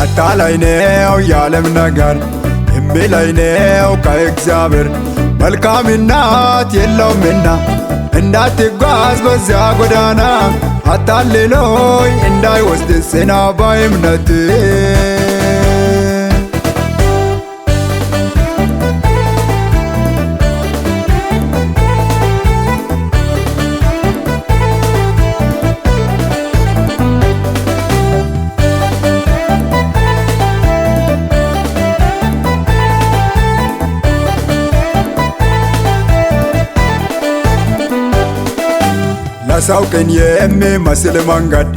አታላይ ነው የዓለም ነገር የሚለይ ነው ከእግዚአብሔር መልካምነት የለውምና እንዳትጓዝ በዚያ ጎዳና አታልሎኝ እንዳይወስድ ጽና በእምነት ለሰው ቅን የሚመስል መንገድ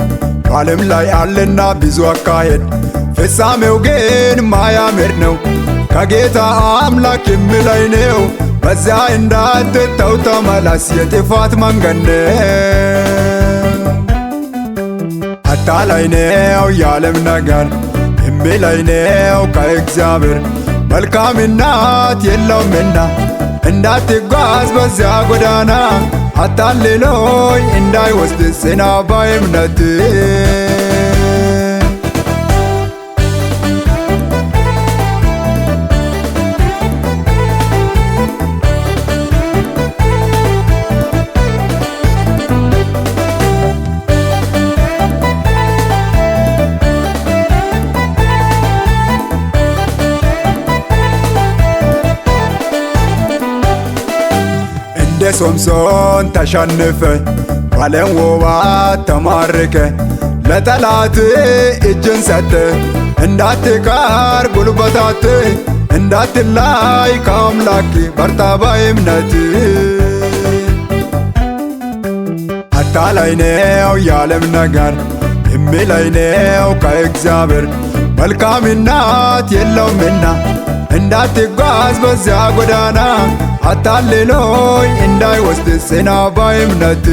በዓለም ላይ አለና ብዙ አካሄድ ፍጻሜው ግን ማያምር ነው ከጌታ አምላክ የሚለይ ነው በዚያ እንዳትተው ተመለስ የጥፋት መንገድ ነው አታላይ ነው የዓለም ነገር የሚለይ ነው ከእግዚአብሔር መልካምነት የለውምና እንዳትጓዝ በዚያ ጎዳና አታልሎኝ እንዳይወስድ ጽና በእምነት እንደ ሶምሶን ተሸንፈ ባለም ውበት ተማርከ ለጠላት እጅን ሰጠ እንዳትቀር ጉልበታት እንዳትላይ ከአምላክ በርታ በእምነት አታላይ ነው የዓለም ነገር የሚለይ ነው ከእግዚአብሔር መልካምነት የለውምና እንዳትጓዝ በዚያ ጎዳና አታልሎኝ እንዳይወስድ ጽና በእምነት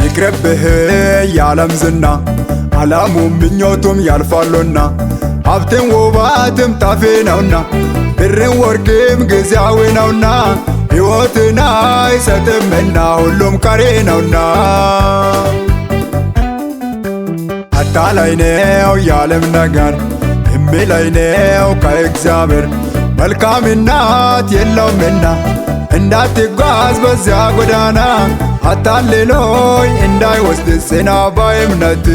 ይቅርብህ የዓለም ዝና ዓላሙም ምኞቱም ያልፋሉና ሀብትም ውበትም ጠፊ ነውና ብርም ወርቅም ጊዜያዊ ነውና ሕይወትን አይሰጥምና ሁሉም ቀሪ ነውና አታላይ ነው የዓለም ነገር የሚለይ ነው ከእግዚአብሔር መልካምነት የለውምና እንዳትጓዝ በዚያ ጎዳና አታልሎኝ እንዳይወስድ ጽና በእምነት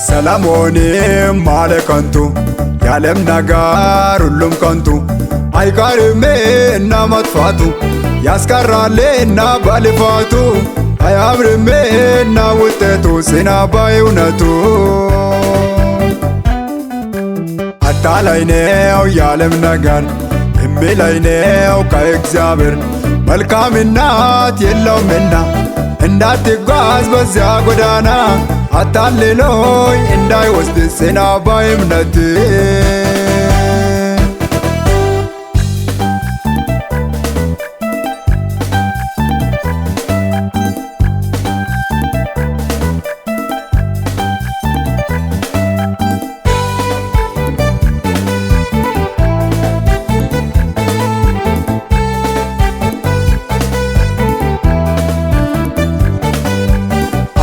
ሰላሞንም ማለ ከንቱ የዓለም ነገር ሁሉም ከንቱ አይቀርምና መጥፋቱ ያስቀራልና በልፋቱ አያምርምና ውጤቱ ጽና በእውነቱ አታላይ ነው የዓለም ነገር የሚለይ ነው ከእግዚአብሔር መልካምነት የለውምና እንዳትጓዝ በዚያ ጎዳና አታልሎኝ እንዳይወስድ ጽና በእምነት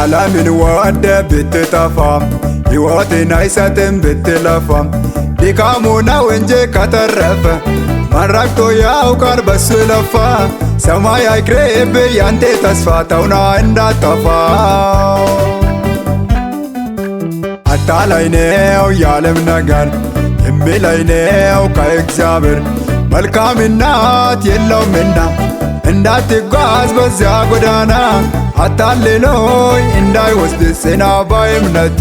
ዓለምን ወደ ብትጠፋም ሕይወትን አይሰጥም ብትለፋም ድካሙ ነው እንጂ ከተረፈ ማራክቶ ያውቃል በሱ ለፋ ሰማይ አይቅርብ ያንተ ተስፋ ተውና እንዳጠፋ አታላይ ነው የዓለም ነገር የሚለይ ነው ከእግዚአብሔር መልካምናት የለውምና እንዳትጓዝ በዚያ ጎዳና አታልሎኝ እንዳይወስድ ጽና በእምነት